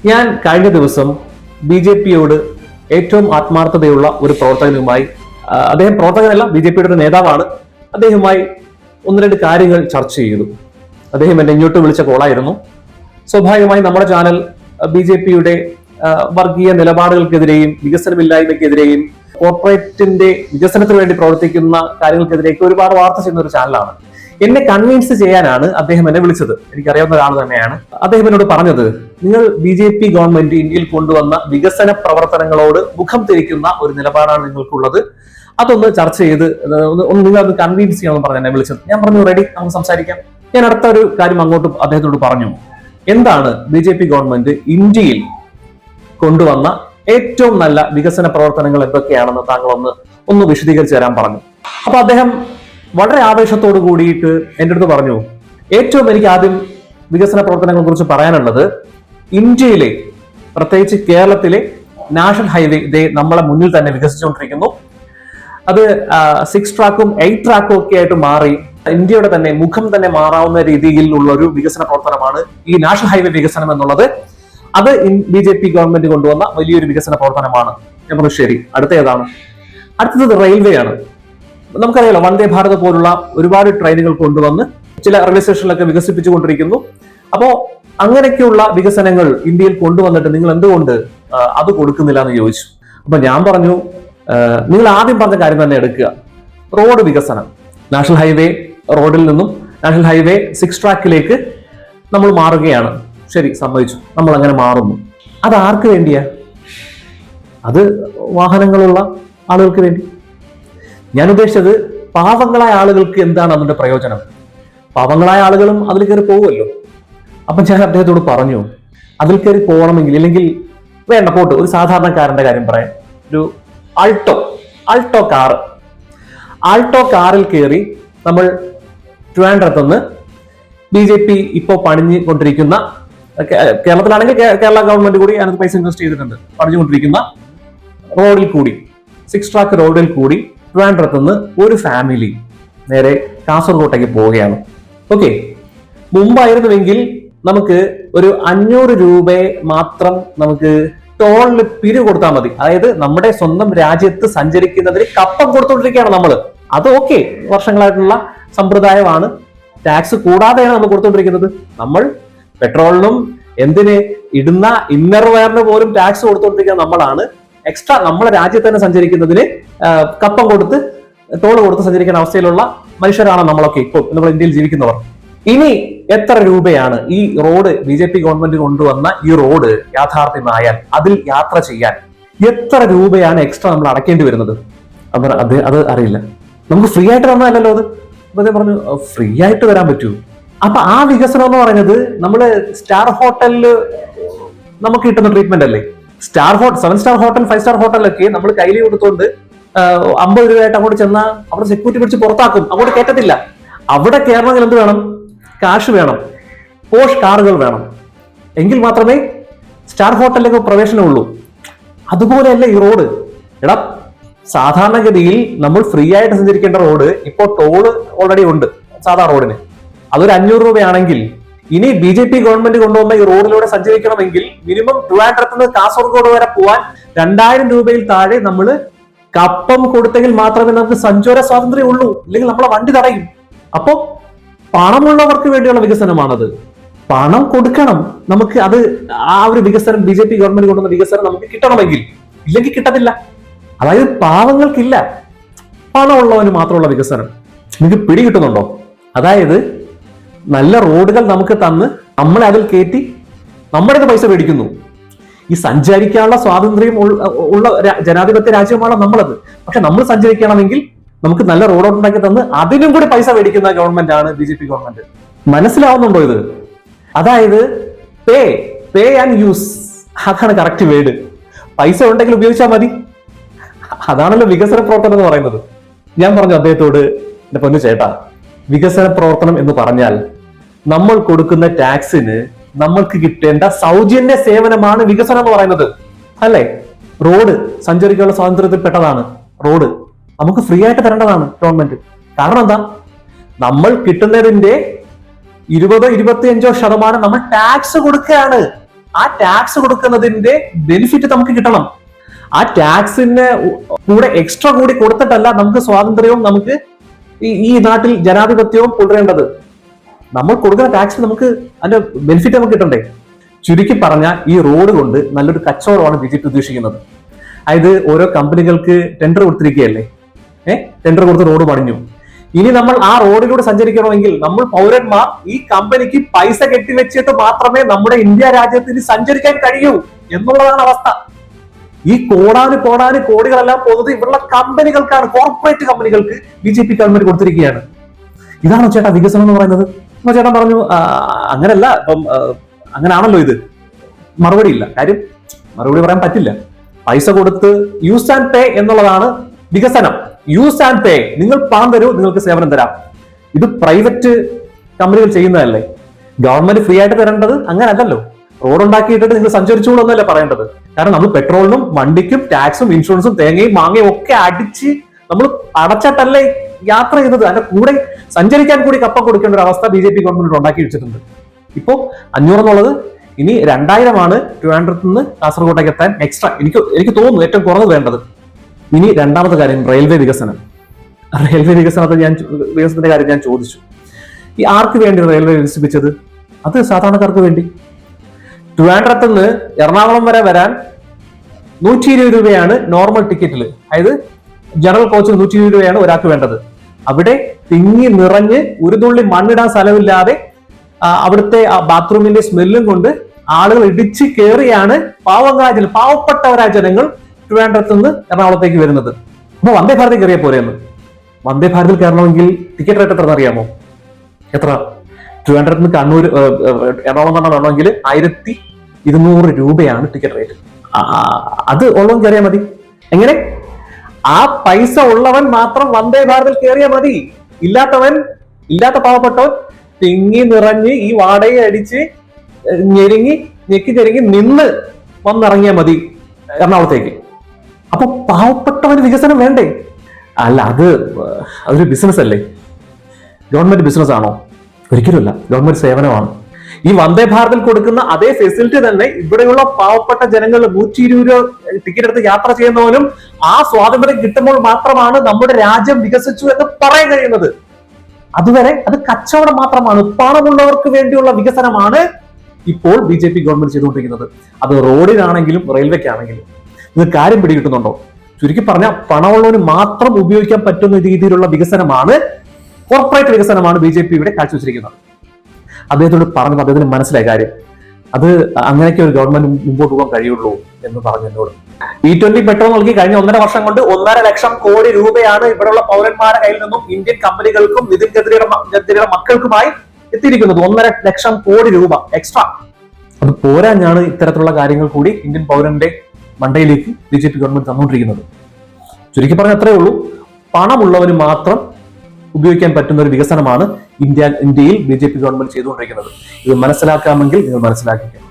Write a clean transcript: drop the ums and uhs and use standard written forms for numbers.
ഞാൻ കഴിഞ്ഞ ദിവസം BJP-യോട് ഏറ്റവും ആത്മാർത്ഥതയുള്ള ഒരു പ്രവർത്തകനുമായി, അദ്ദേഹം പ്രവർത്തകനല്ല, BJP-യുടെ ഒരു നേതാവാണ്, അദ്ദേഹവുമായി ഒന്ന് രണ്ട് കാര്യങ്ങൾ ചർച്ച ചെയ്തു. അദ്ദേഹം എന്നെ ഇങ്ങോട്ട് വിളിച്ച കോളായിരുന്നു. സ്വാഭാവികമായി നമ്മുടെ ചാനൽ BJP-യുടെ വർഗീയ നിലപാടുകൾക്കെതിരെയും വികസനമില്ലായ്മയ്ക്കെതിരെയും കോർപ്പറേറ്റിന്റെ വികസനത്തിന് വേണ്ടി പ്രവർത്തിക്കുന്ന കാര്യങ്ങൾക്കെതിരെയൊക്കെ ഒരുപാട് വാർത്ത ചെയ്യുന്ന ഒരു ചാനലാണ്. എന്നെ കൺവിൻസ് ചെയ്യാനാണ് അദ്ദേഹം എന്നെ വിളിച്ചത്. എനിക്കറിയാവുന്ന ഒരാൾ തന്നെയാണ്. അദ്ദേഹം എന്നോട് പറഞ്ഞത്, നിങ്ങൾ BJP ഗവൺമെന്റ് ഇന്ത്യയിൽ കൊണ്ടുവന്ന വികസന പ്രവർത്തനങ്ങളോട് മുഖം തിരിക്കുന്ന ഒരു നിലപാടാണ് നിങ്ങൾക്കുള്ളത്. അതൊന്ന് ചർച്ച ചെയ്ത് നിങ്ങൾ അത് കൺവിൻസ് ചെയ്യണമെന്ന് പറഞ്ഞ് എന്നെ വിളിച്ചത്. ഞാൻ പറഞ്ഞു, റെഡി, നമുക്ക് സംസാരിക്കാം. ഞാൻ അടുത്ത ഒരു കാര്യം അങ്ങോട്ട് അദ്ദേഹത്തോട് പറഞ്ഞു. എന്താണ് BJP ഗവൺമെന്റ് ഇന്ത്യയിൽ കൊണ്ടുവന്ന ഏറ്റവും നല്ല വികസന പ്രവർത്തനങ്ങൾ എന്തൊക്കെയാണെന്ന് താങ്കൾ ഒന്ന് വിശദീകരിച്ച് തരാൻ പറഞ്ഞു. അപ്പൊ അദ്ദേഹം വളരെ ആവേശത്തോട് കൂടിയിട്ട് എൻ്റെ അടുത്ത് പറഞ്ഞു, ഏറ്റവും എനിക്ക് ആദ്യം വികസന പ്രവർത്തനങ്ങളെ കുറിച്ച് പറയാനുള്ളത്, ഇന്ത്യയിലെ പ്രത്യേകിച്ച് കേരളത്തിലെ നാഷണൽ ഹൈവേ ഇതേ നമ്മളെ മുന്നിൽ തന്നെ വികസിച്ചുകൊണ്ടിരിക്കുന്നു. അത് 6 ട്രാക്കും 8 ട്രാക്കും ഒക്കെ ആയിട്ട് മാറി ഇന്ത്യയുടെ തന്നെ മുഖം തന്നെ മാറാവുന്ന രീതിയിലുള്ള ഒരു വികസന പ്രവർത്തനമാണ് ഈ നാഷണൽ ഹൈവേ വികസനം എന്നുള്ളത്. അത് BJP ഗവൺമെന്റ് കൊണ്ടുവന്ന വലിയൊരു വികസന പ്രവർത്തനമാണ്. ഞാൻ പറഞ്ഞു, ശരി, അടുത്ത ഏതാണ്? അടുത്തത് റെയിൽവേ ആണ്. നമുക്കറിയാലോ, വന്ദേ ഭാരത് പോലുള്ള ഒരുപാട് ട്രെയിനുകൾ കൊണ്ടുവന്ന് ചില റെയിൽവേ സ്റ്റേഷനിലൊക്കെ വികസിപ്പിച്ചുകൊണ്ടിരിക്കുന്നു. അപ്പോ അങ്ങനെയൊക്കെയുള്ള വികസനങ്ങൾ ഇന്ത്യയിൽ കൊണ്ടുവന്നിട്ട് നിങ്ങൾ എന്തുകൊണ്ട് അത് കൊടുക്കുന്നില്ല എന്ന് ചോദിച്ചു. അപ്പൊ ഞാൻ പറഞ്ഞു, നിങ്ങൾ ആദ്യം പറഞ്ഞ കാര്യം തന്നെ എടുക്കുക, റോഡ് വികസനം. നാഷണൽ ഹൈവേ റോഡിൽ നിന്നും നാഷണൽ ഹൈവേ 6 ട്രാക്കിലേക്ക് നമ്മൾ മാറുകയാണ്. ശരി, സമ്മതിച്ചു, നമ്മൾ അങ്ങനെ മാറുന്നു. അത് ആർക്ക് വേണ്ടിയാ? അത് വാഹനങ്ങളുള്ള ആളുകൾക്ക് വേണ്ടി. ഞാൻ ഉദ്ദേശിച്ചത്, പാവങ്ങളായ ആളുകൾക്ക് എന്താണ് അതിന്റെ പ്രയോജനം? പാവങ്ങളായ ആളുകളും അതിൽ കയറി പോകുമല്ലോ. അപ്പൊ ഞാൻ അദ്ദേഹത്തോട് പറഞ്ഞു, അതിൽ കയറി പോകണമെങ്കിൽ, ഇല്ലെങ്കിൽ വേണ്ട പോട്ട്, ഒരു സാധാരണക്കാരന്റെ കാര്യം പറയാം. ഒരു ആൾട്ടോ കാറിൽ കയറി നമ്മൾ ട്രിവാൻഡ്രത്തുനിന്ന് BJP ഇപ്പോൾ പണിഞ്ഞു കൊണ്ടിരിക്കുന്ന, കേരളത്തിലാണെങ്കിൽ കേരള ഗവൺമെന്റ് കൂടി അതിനകത്ത് പൈസ ഇൻവെസ്റ്റ് ചെയ്തിട്ടുണ്ട്, പണിഞ്ഞുകൊണ്ടിരിക്കുന്ന റോഡിൽ കൂടി, 6 ട്രാക്ക് റോഡിൽ കൂടി ട്രിവാൻഡ്രത്തുനിന്ന് ഒരു ഫാമിലി നേരെ കാസർഗോട്ടേക്ക് പോവുകയാണ്. ഓക്കെ, മുമ്പായിരുന്നുവെങ്കിൽ നമുക്ക് ഒരു 500 രൂപയെ മാത്രം നമുക്ക് ടോളിൽ പിരിവ് കൊടുത്താൽ മതി. അതായത് നമ്മുടെ സ്വന്തം രാജ്യത്ത് സഞ്ചരിക്കുന്നതിന് കപ്പം കൊടുത്തുകൊണ്ടിരിക്കുകയാണ് നമ്മൾ. അത് ഓക്കെ, വർഷങ്ങളായിട്ടുള്ള സമ്പ്രദായമാണ്. ടാക്സ് കൂടാതെയാണ് നമ്മൾ കൊടുത്തുകൊണ്ടിരിക്കുന്നത്. നമ്മൾ പെട്രോളിനും എന്തിന് ഇടുന്ന ഇന്നർ വെയറിന് പോലും ടാക്സ് കൊടുത്തുകൊണ്ടിരിക്കുന്ന നമ്മളാണ്. എക്സ്ട്രാ നമ്മുടെ രാജ്യത്ത് തന്നെ സഞ്ചരിക്കുന്നതിന് കപ്പം കൊടുത്ത് ടോൾ കൊടുത്ത് സഞ്ചരിക്കുന്ന അവസ്ഥയിലുള്ള മനുഷ്യരാണ് നമ്മളൊക്കെ ഇപ്പോൾ നമ്മൾ ഇന്ത്യയിൽ ജീവിക്കുന്നവർ. ഇനി എത്ര രൂപയാണ് ഈ റോഡ്, BJP ഗവൺമെന്റ് കൊണ്ടുവന്ന ഈ റോഡ് യാഥാർത്ഥ്യമായാൽ അതിൽ യാത്ര ചെയ്യാൻ എത്ര രൂപയാണ് എക്സ്ട്രാ നമ്മൾ അടയ്ക്കേണ്ടി വരുന്നത്? അത് അറിയില്ല. നമുക്ക് ഫ്രീ ആയിട്ട് തന്നതല്ലോ അത്. അപ്പൊ അദ്ദേഹം പറഞ്ഞു, ഫ്രീ ആയിട്ട് തരാൻ പറ്റൂ. അപ്പൊ ആ വികസനം എന്ന് പറയുന്നത് നമ്മള് സ്റ്റാർ ഹോട്ടലില് നമുക്ക് കിട്ടുന്ന ട്രീറ്റ്മെന്റ് അല്ലേ? 7 സ്റ്റാർ ഹോട്ടൽ 5 സ്റ്റാർ ഹോട്ടലിലൊക്കെ നമ്മൾ കയ്യിൽ കൊടുത്തുകൊണ്ട് 50 രൂപയായിട്ട് അങ്ങോട്ട് ചെന്നാൽ അവിടെ സെക്യൂരിറ്റി പിടിച്ച് പുറത്താക്കും, അങ്ങോട്ട് കയറ്റത്തില്ല. അവിടെ കയറണമെങ്കിൽ എന്ത് വേണം? കാശ് വേണം, പോഷ് കാറുകൾ വേണം, എങ്കിൽ മാത്രമേ സ്റ്റാർ ഹോട്ടലിലേക്ക് പ്രവേശനമുള്ളൂ. അതുപോലെയല്ല ഈ റോഡ്. എടാ, സാധാരണഗതിയിൽ നമ്മൾ ഫ്രീ ആയിട്ട് സഞ്ചരിക്കേണ്ട റോഡ് ഇപ്പോൾ ടോള് ഓൾറെഡി ഉണ്ട് സാധാ റോഡിന്. അതൊരു 500 രൂപയാണെങ്കിൽ ഇനി BJP ഗവൺമെന്റ് കൊണ്ടുവന്ന ഈ റോഡിലൂടെ സഞ്ചരിക്കണമെങ്കിൽ മിനിമം ട്രിവാൻഡ്രത്ത് നിന്ന് കാസർഗോഡ് വരെ പോവാൻ 2000 രൂപയിൽ താഴെ നമ്മൾ കപ്പം കൊടുത്തെങ്കിൽ മാത്രമേ നമുക്ക് സഞ്ചാര സ്വാതന്ത്ര്യം ഉള്ളൂ, ഇല്ലെങ്കിൽ നമ്മളെ വണ്ടി തടയും. അപ്പോ പണമുള്ളവർക്ക് വേണ്ടിയുള്ള വികസനമാണത്. പണം കൊടുക്കണം നമുക്ക്. അത് ആ ഒരു വികസനം BJP ഗവൺമെന്റ് കൊണ്ടുവന്ന വികസനം നമുക്ക് കിട്ടണമെങ്കിൽ, ഇല്ലെങ്കിൽ കിട്ടത്തില്ല. അതായത് പാവങ്ങൾക്കില്ല, പണമുള്ളവന് മാത്രമുള്ള വികസനം. നിങ്ങൾക്ക് പിടി കിട്ടുന്നുണ്ടോ? അതായത് നല്ല റോഡുകൾ നമുക്ക് തന്ന് നമ്മളെ അതിൽ കയറ്റി നമ്മുടെ പൈസ മേടിക്കുന്നു. ഈ സഞ്ചരിക്കാനുള്ള സ്വാതന്ത്ര്യം ഉള്ള ജനാധിപത്യ രാജ്യമാണ് നമ്മളത്. പക്ഷെ നമ്മൾ സഞ്ചരിക്കണമെങ്കിൽ നമുക്ക് നല്ല റോഡ് ഉണ്ടാക്കി തന്ന് അതിനും കൂടി പൈസ മേടിക്കുന്ന ഗവൺമെന്റ് ആണ് BJP ഗവൺമെന്റ്. മനസ്സിലാവുന്നുണ്ടോ ഇത്? അതായത് പേ ആൻഡ് യൂസ്, അതാണ് കറക്റ്റ് വേർഡ്. പൈസ ഉണ്ടെങ്കിൽ ഉപയോഗിച്ചാൽ മതി. അതാണല്ലോ വികസന പ്രവർത്തനം എന്ന് പറയുന്നത്. ഞാൻ പറഞ്ഞു അദ്ദേഹത്തോട്, എന്റെ പൊന്നു ചേട്ടാ, വികസന പ്രവർത്തനം എന്ന് പറഞ്ഞാൽ നമ്മൾ കൊടുക്കുന്ന ടാക്സിന് നമ്മൾക്ക് കിട്ടേണ്ട സൗജന്യ സേവനമാണ് വികസനം എന്ന് പറയുന്നത്, അല്ലേ? റോഡ് സഞ്ചരിക്കാനുള്ള സ്വാതന്ത്ര്യത്തിൽ പെട്ടതാണ്. റോഡ് നമുക്ക് ഫ്രീ ആയിട്ട് തരേണ്ടതാണ് ഗവൺമെന്റ്. കാരണം എന്താ? നമ്മൾ കിട്ടുന്നതിന്റെ 20-25% നമ്മൾ ടാക്സ് കൊടുക്കുകയാണ്. ആ ടാക്സ് കൊടുക്കുന്നതിന്റെ ബെനിഫിറ്റ് നമുക്ക് കിട്ടണം. ആ ടാക്സിന് കൂടെ എക്സ്ട്രാ കൂടി കൊടുത്തിട്ടല്ല നമുക്ക് സ്വാതന്ത്ര്യവും നമുക്ക് ഈ നാട്ടിൽ ജനാധിപത്യവും തുടരേണ്ടത്. നമ്മൾ കൊടുക്കുന്ന ടാക്സ് നമുക്ക് അതിന്റെ ബെനിഫിറ്റ് നമുക്ക് കിട്ടണ്ടേ? ചുരുക്കി പറഞ്ഞാൽ ഈ റോഡ് കൊണ്ട് നല്ലൊരു കച്ചവടമാണ് BJP ഉദ്ദേശിക്കുന്നത്. അതായത് ഓരോ കമ്പനികൾക്ക് ടെൻഡർ കൊടുത്തിരിക്കുകയല്ലേ, ടെൻഡർ കൊടുത്ത് റോഡ് പണിഞ്ഞു. ഇനി നമ്മൾ ആ റോഡിലൂടെ സഞ്ചരിക്കണമെങ്കിൽ നമ്മൾ പൗരന്മാർ ഈ കമ്പനിക്ക് പൈസ കെട്ടിവെച്ചിട്ട് മാത്രമേ നമ്മുടെ ഇന്ത്യ രാജ്യത്തിന് സഞ്ചരിക്കാൻ കഴിയൂ എന്നുള്ളതാണ് അവസ്ഥ. ഈ കോടാന് കോടികളെല്ലാം പോകുന്നത് ഇവിടുള്ള കമ്പനികൾക്കാണ്, കോർപ്പറേറ്റ് കമ്പനികൾക്ക് BJP ഗവൺമെന്റ് കൊടുത്തിരിക്കുകയാണ്. ഇതാണോ ചേട്ടാ വികസനം എന്ന് പറയുന്നത്? ചേട്ടൻ പറഞ്ഞു അങ്ങനല്ല, അങ്ങനാണല്ലോ ഇത്. മറുപടി ഇല്ല. കാര്യം മറുപടി പറയാൻ പറ്റില്ല. പൈസ കൊടുത്ത് യൂസ് ആൻഡ് പേ എന്നുള്ളതാണ് വികസനം. യൂസ് ആൻഡ് പേ, നിങ്ങൾ പണം തരൂ, നിങ്ങൾക്ക് സേവനം തരാം. ഇത് പ്രൈവറ്റ് കമ്പനികൾ ചെയ്യുന്നതല്ലേ. ഗവൺമെന്റ് ഫ്രീ ആയിട്ട് തരേണ്ടത് അങ്ങനല്ലല്ലോ. റോഡ് ഉണ്ടാക്കിയിട്ടിട്ട് നിങ്ങൾ സഞ്ചരിച്ചോളൂ എന്നല്ലേ പറയേണ്ടത്. കാരണം നമ്മൾ പെട്രോളിനും വണ്ടിക്കും ടാക്സും ഇൻഷുറൻസും തേങ്ങയും മാങ്ങയും ഒക്കെ അടിച്ച് നമ്മൾ അടച്ചിട്ടല്ലേ യാത്ര ചെയ്തത്. അതിന്റെ കൂടെ സഞ്ചരിക്കാൻ കൂടി കപ്പ കൊടുക്കേണ്ട ഒരു അവസ്ഥ BJP ഗവൺമെന്റ് ഉണ്ടാക്കി വെച്ചിട്ടുണ്ട്. ഇപ്പോ 500 എന്നുള്ളത് ഇനി 2000 ട്രിവാൻഡ്രത്ത് നിന്ന് കാസർഗോട്ടേക്ക് എത്താൻ എക്സ്ട്രാ എനിക്ക് തോന്നുന്നു ഏറ്റവും കുറവ് വേണ്ടത്. ഇനി രണ്ടാമത്തെ കാര്യം റെയിൽവേ വികസനം. വികസനത്തിന്റെ കാര്യം ഞാൻ ചോദിച്ചു. ഈ ആർക്ക് വേണ്ടി റെയിൽവേ വികസിപ്പിച്ചത്? അത് സാധാരണക്കാർക്ക് വേണ്ടി. ട്രിവാൻഡ്രത്ത് നിന്ന് എറണാകുളം വരെ വരാൻ 120 രൂപയാണ് നോർമൽ ടിക്കറ്റിൽ. അതായത് ജനറൽ കോച്ചിൽ 120 രൂപയാണ് ഒരാൾക്ക് വേണ്ടത്. അവിടെ തിങ്ങി നിറഞ്ഞ് ഒരു തുള്ളി മണ്ണിടാൻ സ്ഥലമില്ലാതെ അവിടുത്തെ ബാത്റൂമിന്റെ സ്മെല്ലും കൊണ്ട് ആളുകൾ ഇടിച്ച് കയറിയാണ് പാവപ്പെട്ടവരായ ജനങ്ങൾ ട്രിവാൻഡ്രത്ത് നിന്ന് എറണാകുളത്തേക്ക് വരുന്നത്. അപ്പൊ വന്ദേ ഭാരതിൽ കയറിയ പോരെയെന്ന്. വന്ദേ ഭാരതിൽ കയറണമെങ്കിൽ ടിക്കറ്റ് റേറ്റ് എത്ര അറിയാമോ? എത്ര? ട്രിവാൻഡ്രത്ത് നിന്ന് കണ്ണൂർ എറണാകുളം വരണമെങ്കിൽ 1200 രൂപയാണ് ടിക്കറ്റ് റേറ്റ്. അത് ഉള്ളവൻ കയറിയാൽ മതി. എങ്ങനെ? ആ പൈസ ഉള്ളവൻ മാത്രം വന്ദേ ഭാരതിൽ കയറിയാൽ മതി. ഇല്ലാത്ത പാവപ്പെട്ടവൻ തിങ്ങി നിറഞ്ഞ് ഈ വാടകയെ അടിച്ച് ഞെക്കി നിന്ന് വന്നിറങ്ങിയാൽ മതി എറണാകുളത്തേക്ക്. അപ്പൊ പാവപ്പെട്ടവന് വികസനം വേണ്ടേ? അല്ല, അതൊരു ബിസിനസ് അല്ലേ? ഗവൺമെന്റ് ബിസിനസ് ആണോ? ഒരിക്കലുമല്ല. ഗവൺമെന്റ് സേവനമാണ്. ഈ വന്ദേ ഭാരതിൽ കൊടുക്കുന്ന അതേ ഫെസിലിറ്റി തന്നെ ഇവിടെയുള്ള പാവപ്പെട്ട ജനങ്ങൾ 120 രൂപ ടിക്കറ്റ് എടുത്ത് യാത്ര ചെയ്യുന്നവനും ആ സ്വാതന്ത്ര്യം കിട്ടുമ്പോൾ മാത്രമാണ് നമ്മുടെ രാജ്യം വികസിച്ചു എന്ന് പറയാൻ കഴിയുന്നത്. അതുവരെ അത് കച്ചവടം മാത്രമാണ്. പണമുള്ളവർക്ക് വേണ്ടിയുള്ള വികസനമാണ് ഇപ്പോൾ BJP ഗവൺമെന്റ് ചെയ്തുകൊണ്ടിരിക്കുന്നത്. അത് റോഡിനാണെങ്കിലും റെയിൽവേക്കാണെങ്കിലും. ഇത് കാര്യം പിടികിട്ടുന്നുണ്ടോ? ചുരുക്കി പറഞ്ഞാൽ പണമുള്ളവന് മാത്രം ഉപയോഗിക്കാൻ പറ്റുന്ന രീതിയിലുള്ള വികസനമാണ്, കോർപ്പറേറ്റ് വികസനമാണ് BJP ഇവിടെ കാഴ്ചവെച്ചിരിക്കുന്നത്. അദ്ദേഹത്തോട് പറഞ്ഞപ്പോൾ അദ്ദേഹത്തിന് മനസ്സിലായ കാര്യം. അത് അങ്ങനെയൊക്കെ ഒരു ഗവൺമെന്റ് മുമ്പോട്ട് പോകാൻ കഴിയുള്ളൂ എന്ന് പറഞ്ഞു എന്നോട്. E20 പെട്രോൾ നൽകി കഴിഞ്ഞ 1.5 വർഷം കൊണ്ട് 1.5 ലക്ഷം കോടി രൂപയാണ് ഇവിടെയുള്ള പൗരന്മാരുടെ കയ്യിൽ നിന്നും ഇന്ത്യൻ കമ്പനികൾക്കും നിതിൻ ഗഡ്കരിയുടെ മക്കൾക്കുമായി എത്തിയിരിക്കുന്നത്. 1.5 ലക്ഷം കോടി രൂപ എക്സ്ട്രാ. അത് പോരാഞ്ഞാണ് ഇത്തരത്തിലുള്ള കാര്യങ്ങൾ കൂടി ഇന്ത്യൻ പൗരന്റെ മണ്ടയിലേക്ക് BJP ഗവൺമെന്റ് തന്നുകൊണ്ടിരിക്കുന്നത്. ചുരുക്കി പറഞ്ഞ അത്രേ ഉള്ളൂ. പണമുള്ളവന് മാത്രം ഉപയോഗിക്കാൻ പറ്റുന്ന ഒരു വികസനമാണ് ഇന്ത്യയിൽ BJP ഗവൺമെന്റ് ചെയ്തുകൊണ്ടിരിക്കുന്നത്. ഇത് മനസ്സിലാക്കാമെങ്കിൽ നിങ്ങൾ മനസ്സിലാക്കിക്കുക.